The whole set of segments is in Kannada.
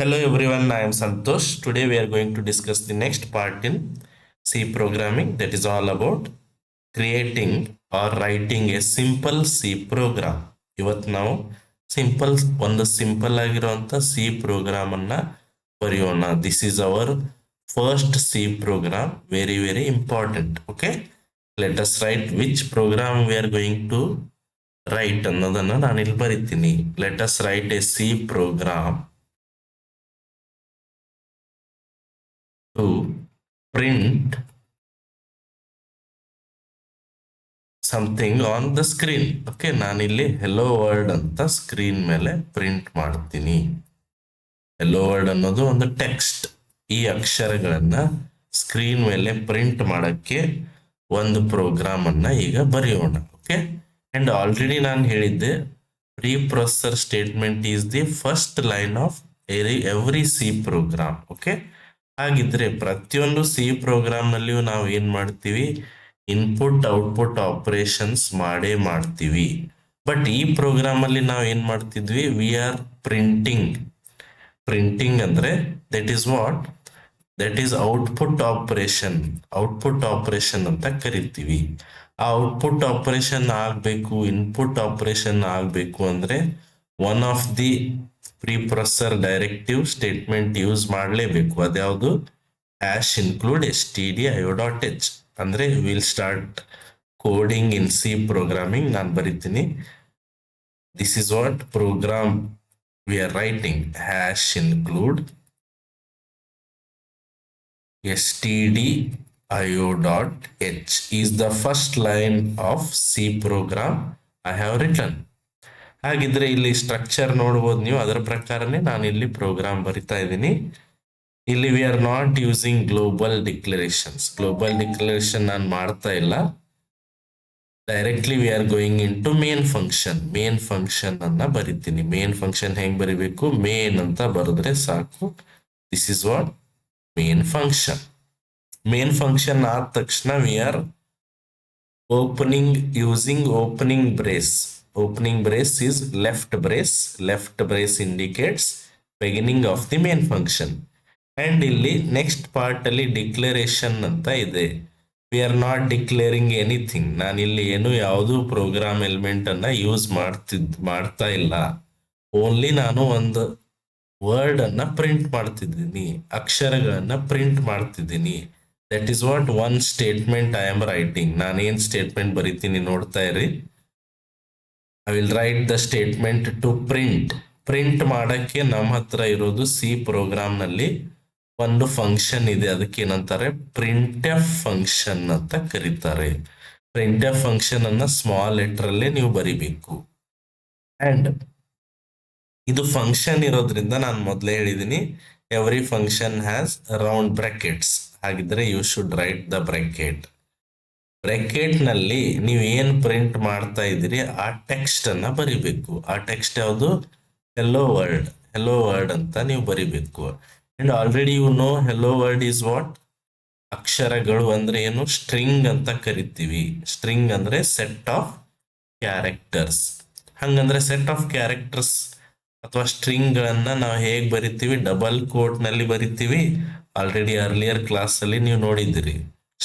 Hello everyone, I am Santosh. Today we are going to discuss the next part in C programming, that is all about creating or writing a simple C program. ಇವತ್ತು ನಾವು ಒಂದು ಸಿಂಪಲ್ ಆಗಿರುವಂತ ಸಿ ಪ್ರೋಗ್ರಾಮ್ ಅನ್ನ ಬರೆಯೋಣ. This is our first C program, very very important. Okay, let us write which program we are going to write ಅನ್ನೋದನ್ನ ನಾನು ಇಲ್ಲಿ ಬರಿತೀನಿ. ಲೆಟ್ ಅಸ್ ರೈಟ್ a C program to print something on the screen. Okay, ನಾನಿಲ್ಲಿ ಹೆಲೋ ವರ್ಲ್ಡ್ ಅಂತ ಸ್ಕ್ರೀನ್ ಮೇಲೆ ಪ್ರಿಂಟ್ ಮಾಡ್ತೀನಿ. ಹೆಲೋ ವರ್ಲ್ಡ್ ಅನ್ನೋದು ಒಂದು ಟೆಕ್ಸ್ಟ್. ಈ ಅಕ್ಷರಗಳನ್ನ ಸ್ಕ್ರೀನ್ ಮೇಲೆ ಪ್ರಿಂಟ್ ಮಾಡಕ್ಕೆ ಒಂದು ಪ್ರೋಗ್ರಾಮ್ ಅನ್ನ ಈಗ ಬರೆಯೋಣ. ಓಕೆ, ಅಂಡ್ ಆಲ್ರೆಡಿ ನಾನು ಹೇಳಿದ್ದೆ, preprocessor statement is the first line of every C program. Okay, ಹಾಗಿದ್ರೆ ಪ್ರತಿಯೊಂದು ಸಿ ಪ್ರೋಗ್ರಾಮ್ ನಲ್ಲಿಯೂ ನಾವು ಏನ್ ಮಾಡ್ತೀವಿ, ಇನ್ಪುಟ್ ಔಟ್ಪುಟ್ ಆಪರೇಷನ್ಸ್ ಮಾಡೇ ಮಾಡ್ತೀವಿ. ಬಟ್ ಈ ಪ್ರೋಗ್ರಾಮ್ ಅಲ್ಲಿ ನಾವು ಏನ್ ಮಾಡ್ತಿದ್ವಿ, ವಿ ಆರ್ ಪ್ರಿಂಟಿಂಗ್. ಪ್ರಿಂಟಿಂಗ್ ಅಂದ್ರೆ that is what, that is output operation. Output operation ಅಂತ ಕರಿತೀವಿ. ಆ ಔಟ್ಪುಟ್ ಆಪರೇಷನ್ ಆಗ್ಬೇಕು, ಇನ್ಪುಟ್ ಆಪರೇಷನ್ ಆಗ್ಬೇಕು ಅಂದ್ರೆ one of the preprocessor directive statement use ಮಾಡಲೇಬೇಕು. ಅದ್ಯಾವುದು, ಹ್ಯಾಶ್ ಇನ್ಕ್ಲೂಡ್ stdio.h. ಅಂದ್ರೆ will start coding in C programming. ನಾನು ಬರಿತೀನಿ, this is what program we are writing. Hash include stdio.h is the first line of C program I have written. ಹಾಗಿದ್ರೆ ಇಲ್ಲಿ ಸ್ಟ್ರಕ್ಚರ್ ನೋಡ್ಬೋದು ನೀವು, ಅದರ ಪ್ರಕಾರನೇ ನಾನು ಇಲ್ಲಿ ಪ್ರೋಗ್ರಾಮ್ ಬರಿತಾ ಇದ್ದೀನಿ. ಇಲ್ಲಿ we are not using global declarations. Global declaration ನಾನು ಮಾಡ್ತಾ ಇಲ್ಲ. Directly we are going in to main function. Main function ಅನ್ನ ಬರಿತೀನಿ. ಮೇನ್ ಫಂಕ್ಷನ್ ಹೆಂಗ್ ಬರಿಬೇಕು, ಮೇನ್ ಅಂತ ಬರೆದ್ರೆ ಸಾಕು. This is what main function. Main function ಆದ ತಕ್ಷಣ we are opening using opening brace. Opening brace is left brace. Left brace indicates beginning of the main function. And ಇಲ್ಲಿ next part ಅಲ್ಲಿ ಡಿಕ್ಲರೇಷನ್ ಅಂತ ಇದೆ. We are not declaring anything. ನಾನು ಇಲ್ಲಿ ಏನು ಯಾವುದು ಪ್ರೋಗ್ರಾಮ್ ಎಲಿಮೆಂಟ್ ಅನ್ನ ಯೂಸ್ ಮಾಡ್ತಾ ಇಲ್ಲ. ಓನ್ಲಿ ನಾನು ಒಂದು ವರ್ಡ್ ಅನ್ನ ಪ್ರಿಂಟ್ ಮಾಡ್ತಿದ್ದೀನಿ, ಅಕ್ಷರಗಳನ್ನ ಪ್ರಿಂಟ್ ಮಾಡ್ತಿದ್ದೀನಿ. That is what one statement I am writing. ನಾನೇನ್ ಸ್ಟೇಟ್ಮೆಂಟ್ ಬರಿತೀನಿ ನೋಡ್ತಾ ಇರಿ. I will write the statement to print. Print ಮಾಡಕ್ಕೆ ನಮ್ಮ ಹತ್ರ ಇರೋದು ಸಿ ಪ್ರೋಗ್ರಾಮ್ ನಲ್ಲಿ ಒಂದು ಫಂಕ್ಷನ್ ಇದೆ. ಅದಕ್ಕೆ ಏನಂತಾರೆ, ಪ್ರಿಂಟ್ ಎಫ್ ಫಂಕ್ಷನ್ ಅಂತ ಕರೀತಾರೆ. ಪ್ರಿಂಟ್ ಎಫ್ ಫಂಕ್ಷನ್ ಅನ್ನ ಸ್ಮಾಲ್ ಲೆಟರ್ ಅಲ್ಲೇ ನೀವು ಬರಿಬೇಕು. ಅಂಡ್ ಇದು ಫಂಕ್ಷನ್ ಇರೋದ್ರಿಂದ ನಾನು ಮೊದಲೇ ಹೇಳಿದೀನಿ, every function has round brackets. ಹಾಗಿದ್ರೆ you should write the bracket. Bracket ನಲ್ಲಿ ನೀವು ಏನ್ ಪ್ರಿಂಟ್ ಮಾಡ್ತಾ ಇದ್ದೀರಿ ಆ ಟೆಕ್ಸ್ಟ್ ಅನ್ನ ಬರಿಬೇಕು. ಆ ಟೆಕ್ಸ್ಟ್ ಯಾವುದು, ಹೆಲೋ ವರ್ಲ್ಡ್. ಹೆಲೋ ವರ್ಲ್ಡ್ ಅಂತ ನೀವು ಬರಿಬೇಕು. And already you know hello world is what, ಅಕ್ಷರಗಳು ಅಂದ್ರೆ ಏನು, ಸ್ಟ್ರಿಂಗ್ ಅಂತ ಕರಿತೀವಿ. ಸ್ಟ್ರಿಂಗ್ ಅಂದ್ರೆ ಸೆಟ್ ಆಫ್ ಕ್ಯಾರೆಕ್ಟರ್ಸ್. ಹಂಗಂದ್ರೆ ಸೆಟ್ ಆಫ್ ಕ್ಯಾರೆಕ್ಟರ್ಸ್ ಅಥವಾ ಸ್ಟ್ರಿಂಗ್ ಗಳನ್ನ ನಾವು ಹೇಗ್ ಬರಿತೀವಿ, ಡಬಲ್ ಕೋಟ್ ನಲ್ಲಿ ಬರಿತೀವಿ. ಆಲ್ರೆಡಿ ಅರ್ಲಿಯರ್ ಕ್ಲಾಸ್ ಅಲ್ಲಿ ನೀವು ನೋಡಿದಿರಿ,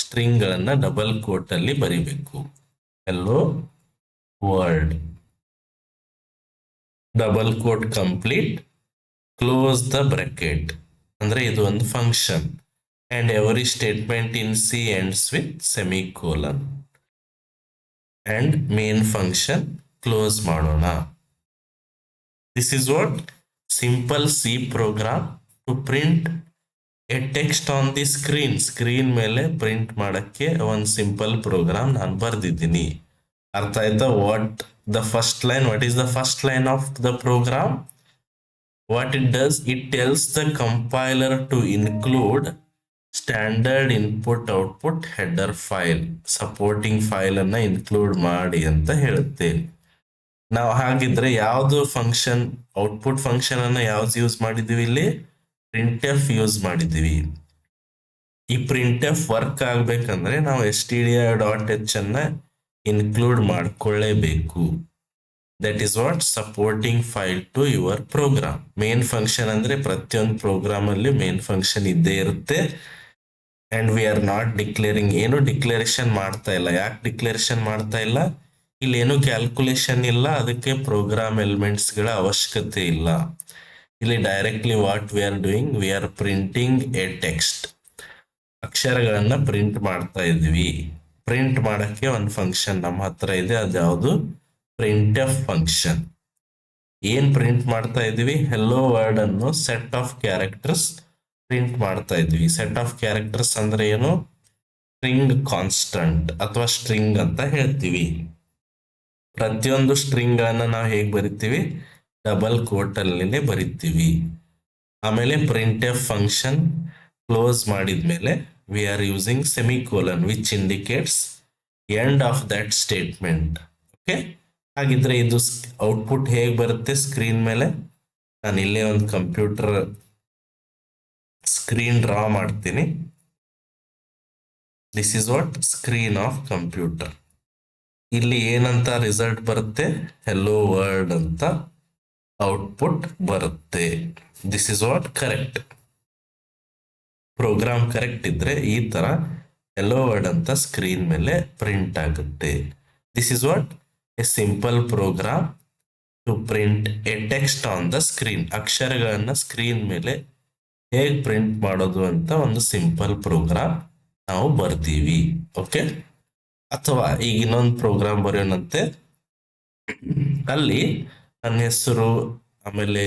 ಸ್ಟ್ರಿಂಗ್ ಗಳನ್ನ ಡಬಲ್ ಕೋಟ್ ಅಲ್ಲಿ ಬರಿಬೇಕು. Hello world, double quote complete, close the bracket. ಅಂದ್ರೆ ಇದು ಒಂದು function. And every statement in C ends with semicolon. And main function close ಮಾಡೋಣ. This is what simple C program to print a text on the screen. Screen ಮೇಲೆ ಪ್ರಿಂಟ್ ಮಾಡಕ್ಕೆ ಒಂದು ಸಿಂಪಲ್ ಪ್ರೋಗ್ರಾಮ್ ನಾನು ಬರ್ದಿದ್ದೀನಿ. ಅರ್ಥ ಆಯ್ತಾ? What the first line, what is the first line of the program? What it does, it tells the compiler to include standard input output header file. Supporting file ಅನ್ನ ಇನ್ಕ್ಲೂಡ್ ಮಾಡಿ ಅಂತ ಹೇಳುತ್ತೆ. ನಾವು ಹಾಗಿದ್ರೆ ಯಾವ್ದು ಫಂಕ್ಷನ್, ಔಟ್ಪುಟ್ ಫಂಕ್ಷನ್ ಅನ್ನ ಯಾವ್ದು ಯೂಸ್ ಮಾಡಿದೀವಿ ಇಲ್ಲಿ, ಪ್ರಿಂಟ್ ಎಫ್ ಯೂಸ್ ಮಾಡಿದೀವಿ. ಈ ಪ್ರಿಂಟ್ ಎಫ್ ವರ್ಕ್ ಆಗ್ಬೇಕಂದ್ರೆ ನಾವು stdio.h ಅನ್ನ ಇನ್ಕ್ಲೂಡ್ ಮಾಡ್ಕೊಳ್ಳೇಬೇಕು. That is what supporting file to your program. Main function ಅಂದ್ರೆ ಪ್ರತಿಯೊಂದು ಪ್ರೋಗ್ರಾಮ್ ಅಲ್ಲಿ ಮೇನ್ ಫಂಕ್ಷನ್ ಇದ್ದೇ ಇರುತ್ತೆ. And we are not declaring, ಏನು ಡಿಕ್ಲೇರೇಷನ್ ಮಾಡ್ತಾ ಇಲ್ಲ. ಯಾಕೆ ಡಿಕ್ಲೇರೇಷನ್ ಮಾಡ್ತಾ ಇಲ್ಲ? ಇಲ್ಲಿ ಏನು ಕ್ಯಾಲ್ಕುಲೇಷನ್ ಇಲ್ಲ, ಅದಕ್ಕೆ ಪ್ರೋಗ್ರಾಮ್ ಎಲಿಮೆಂಟ್ಸ್ ಗಳ ಅವಶ್ಯಕತೆ ಇಲ್ಲ. ಇಲ್ಲಿ directly what we are doing, we are printing a text. ಅಕ್ಷರಗಳನ್ನ ಪ್ರಿಂಟ್ ಮಾಡ್ತಾ ಇದ್ವಿ. ಪ್ರಿಂಟ್ ಮಾಡಕ್ಕೆ ಒಂದು ಫಂಕ್ಷನ್ ನಮ್ಮ ಹತ್ರ ಇದೆ, ಅದು ಯಾವುದು? Print f function. ಏನ್ ಪ್ರಿಂಟ್ ಮಾಡ್ತಾ ಇದೀವಿ? ಹೆಲೋ ವರ್ಡ್ ಅನ್ನು ಸೆಟ್ ಆಫ್ ಕ್ಯಾರೆಕ್ಟರ್ಸ್ ಪ್ರಿಂಟ್ ಮಾಡ್ತಾ ಇದ್ವಿ. ಸೆಟ್ ಆಫ್ ಕ್ಯಾರೆಕ್ಟರ್ಸ್ ಅಂದ್ರೆ ಏನು? ಸ್ಟ್ರಿಂಗ್ ಕಾನ್ಸ್ಟಂಟ್ ಅಥವಾ ಸ್ಟ್ರಿಂಗ್ ಅಂತ ಹೇಳ್ತೀವಿ. ಪ್ರತಿಯೊಂದು ಸ್ಟ್ರಿಂಗ್ ಗಳನ್ನ ನಾವು ಹೇಗೆ ಬರಿತೀವಿ? ಡಬಲ್ ಕೋಟ್ ಅಲ್ಲಿನೇ ಬರಿತೀವಿ. ಆಮೇಲೆ ಪ್ರಿಂಟ್ ಎಫ್ ಫಂಕ್ಷನ್ ಕ್ಲೋಸ್ ಮಾಡಿದ್ಮೇಲೆ V are using semicolon which indicates end of that statement. Okay, ಹಾಗಿದ್ರೆ ಇದು ಔಟ್ಪುಟ್ ಹೇಗೆ ಬರುತ್ತೆ ಸ್ಕ್ರೀನ್ ಮೇಲೆ? ನಾನು ಇಲ್ಲೇ ಒಂದು ಕಂಪ್ಯೂಟರ್ ಸ್ಕ್ರೀನ್ ಡ್ರಾ ಮಾಡ್ತೀನಿ. This is what screen of computer. ಇಲ್ಲಿ ಏನಂತ ರಿಸಲ್ಟ್ ಬರುತ್ತೆ? ಹೆಲೋ ವರ್ಲ್ಡ್ ಅಂತ ಔಟ್ಪುಟ್ ಬರುತ್ತೆ. This is what correct. Program correct ಇದ್ರೆ ಈ ತರ ಹೆಲೋ ವರ್ಡ್ ಅಂತ ಸ್ಕ್ರೀನ್ ಮೇಲೆ ಪ್ರಿಂಟ್ ಆಗುತ್ತೆ. This is what a simple program to print a text on the screen. ಅಕ್ಷರಗಳನ್ನ ಸ್ಕ್ರೀನ್ ಮೇಲೆ ಹೇಗೆ ಪ್ರಿಂಟ್ ಮಾಡೋದು ಅಂತ ಒಂದು ಸಿಂಪಲ್ ಪ್ರೋಗ್ರಾಮ್ ನಾವು ಬರ್ತೀವಿ. ಓಕೆ, ಅಥವಾ ಈಗ ಇನ್ನೊಂದು ಪ್ರೋಗ್ರಾಮ್ ಬರೆಯೋಣಂತೆ. ಅಲ್ಲಿ ನನ್ನ ಹೆಸರು, ಆಮೇಲೆ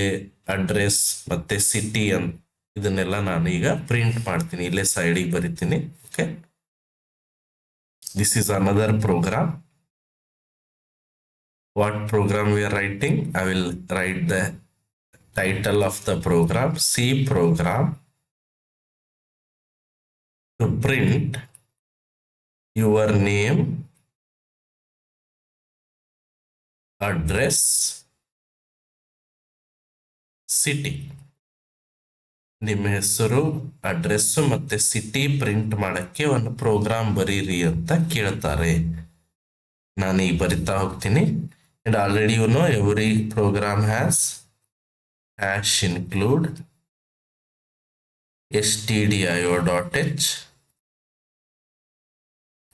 ಅಡ್ರೆಸ್ ಮತ್ತೆ ಸಿಟಿ ಅಂತ ಇದನ್ನೆಲ್ಲ ನಾನು ಈಗ ಪ್ರಿಂಟ್ ಮಾಡ್ತೀನಿ. ಇಲ್ಲೇ ಸೈಡಿಗೆ ಬರಿತೀನಿ. Okay, this is another program. What program we are writing? I will write the title of the program, C program to print your name, address, city. ನಿಮ್ಮ ಹೆಸರು, ಅಡ್ರೆಸ್ ಮತ್ತೆ ಸಿಟಿ ಪ್ರಿಂಟ್ ಮಾಡಕ್ಕೆ ಒಂದು ಪ್ರೋಗ್ರಾಮ್ ಬರೀರಿ ಅಂತ ಕೇಳ್ತಾರೆ. ನಾನು ಈಗ ಬರಿತಾ ಹೋಗ್ತೀನಿ. And already you know every program has hash include stdio.h.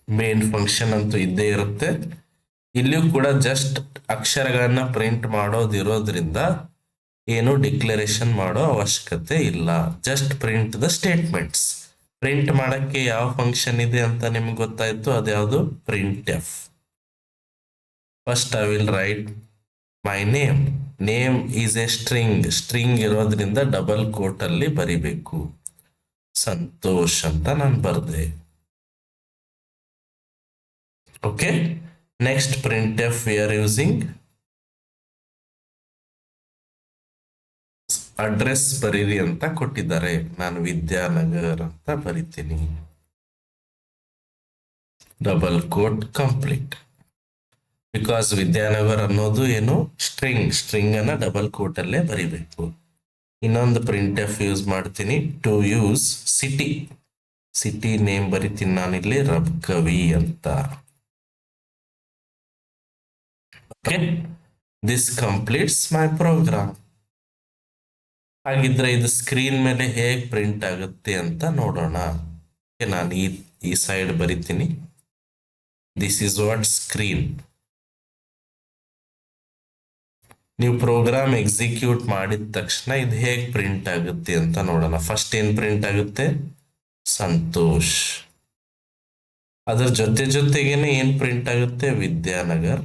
Main function ಅಂತೂ ಇದ್ದೇ ಇರುತ್ತೆ. ಇಲ್ಲಿಯೂ ಕೂಡ ಜಸ್ಟ್ ಅಕ್ಷರಗಳನ್ನ ಪ್ರಿಂಟ್ ಮಾಡೋದಿರೋದ್ರಿಂದ ಏನು ಡಿಕ್ಲರೇಷನ್ ಮಾಡೋ ಅವಶ್ಯಕತೆ ಇಲ್ಲ. Just print the statements. Print ಮಾಡಕ್ಕೆ ಯಾವ ಫಂಕ್ಷನ್ ಇದೆ ಅಂತ ನಿಮ್ಗೆ ಗೊತ್ತಾಯ್ತು, ಅದ್ಯಾವುದು? Print f. First I will write my name. Name is a string ಇರೋದ್ರಿಂದ ಡಬಲ್ ಕೋಟ್ ಅಲ್ಲಿ ಬರಿಬೇಕು. ಸಂತೋಷ್ ಅಂತ ನಾನು ಬರ್ದೆ. Okay, next print f we are using address ಬರೀರಿ ಅಂತ ಕೊಟ್ಟಿದ್ದಾರೆ. ನಾನು ವಿದ್ಯಾನಗರ್ ಅಂತ ಬರಿತೀನಿ. Double quote complete. Because Vidyanagar ಅನ್ನೋದು ಏನು? ಸ್ಟ್ರಿಂಗ್ ಅನ್ನ ಡಬಲ್ ಕೋಟ್ ಅಲ್ಲೇ ಬರಿಬೇಕು. ಇನ್ನೊಂದು ಪ್ರಿಂಟ್ ಎಫ್ ಯೂಸ್ ಮಾಡ್ತೀನಿ to use city. City name ಬರಿತೀನಿ ನಾನಿಲ್ಲಿ ರಬ್ಕವಿ ಅಂತ. Okay, this completes my program. ಹಾಗಿದ್ರೆ ಇದು ಸ್ಕ್ರೀನ್ ಮೇಲೆ ಹೇಗೆ ಪ್ರಿಂಟ್ ಆಗುತ್ತೆ ಅಂತ ನೋಡೋಣ. ನಾನು ಈ ಸೈಡ್ ಬರಿತೀನಿ. This is what screen. ನೀವು ಪ್ರೋಗ್ರಾಮ್ ಎಕ್ಸಿಕ್ಯೂಟ್ ಮಾಡಿದ ತಕ್ಷಣ ಇದು ಹೇಗೆ ಪ್ರಿಂಟ್ ಆಗುತ್ತೆ ಅಂತ ನೋಡೋಣ. ಫಸ್ಟ್ ಏನ್ ಪ್ರಿಂಟ್ ಆಗುತ್ತೆ? ಸಂತೋಷ್. ಅದರ ಜೊತೆಗೇನೆ ಏನ್ ಪ್ರಿಂಟ್ ಆಗುತ್ತೆ? ವಿದ್ಯಾನಗರ್.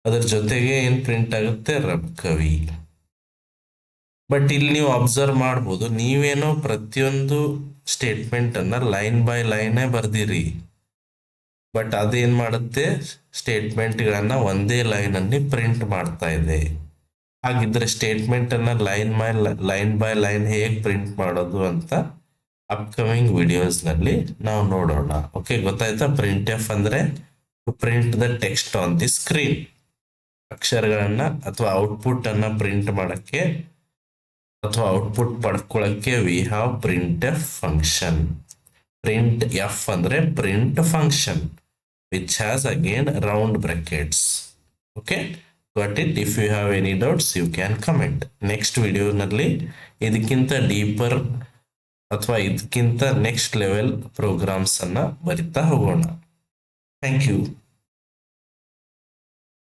ಅದರ ಜೊತೆಗೆ ಏನ್ ಪ್ರಿಂಟ್ ಆಗುತ್ತೆ? ರಬ್ಕವಿ. ಬಟ್ ಇಲ್ಲಿ ನೀವು ಅಬ್ಸರ್ವ್ ಮಾಡ್ಬೋದು, ನೀವೇನೋ ಪ್ರತಿಯೊಂದು ಸ್ಟೇಟ್ಮೆಂಟ್ ಅನ್ನ ಲೈನ್ ಬೈ ಲೈನೇ ಬರ್ದಿರಿ. ಬಟ್ ಅದೇನ್ ಮಾಡುತ್ತೆ? ಸ್ಟೇಟ್ಮೆಂಟ್ಗಳನ್ನ ಒಂದೇ ಲೈನ್ ಅಲ್ಲಿ ಪ್ರಿಂಟ್ ಮಾಡ್ತಾ ಇದೆ. ಹಾಗಿದ್ರೆ ಸ್ಟೇಟ್ಮೆಂಟ್ ಅನ್ನ ಲೈನ್ ಬೈ ಲೈನ್ ಹೇಗೆ ಪ್ರಿಂಟ್ ಮಾಡೋದು ಅಂತ ಅಪ್ಕಮಿಂಗ್ ವಿಡಿಯೋಸ್ ನಲ್ಲಿ ನಾವು ನೋಡೋಣ. ಓಕೆ, ಗೊತ್ತಾಯ್ತಾ? ಪ್ರಿಂಟ್ ಎಫ್ ಅಂದ್ರೆ to print the text on the screen. ಅಕ್ಷರಗಳನ್ನ ಅಥವಾ ಔಟ್ಪುಟ್ ಅನ್ನ ಪ್ರಿಂಟ್ ಮಾಡಕ್ಕೆ ಅಥವಾ ಔಟ್ಪುಟ್ ಪಡ್ಕೊಳ್ಳಕ್ಕೆ we have print f function. Print f ಅಂದ್ರೆ print function which has again round brackets. Okay, got it. If you have any doubts you can comment. Next ವಿಡಿಯೋನಲ್ಲಿ ಇದಕ್ಕಿಂತ ಡೀಪರ್ ಅಥವಾ ಇದಕ್ಕಿಂತ ನೆಕ್ಸ್ಟ್ ಲೆವೆಲ್ ಪ್ರೋಗ್ರಾಮ್ಸ್ ಅನ್ನ ಬರಿತಾ ಹೋಗೋಣ. Thank you.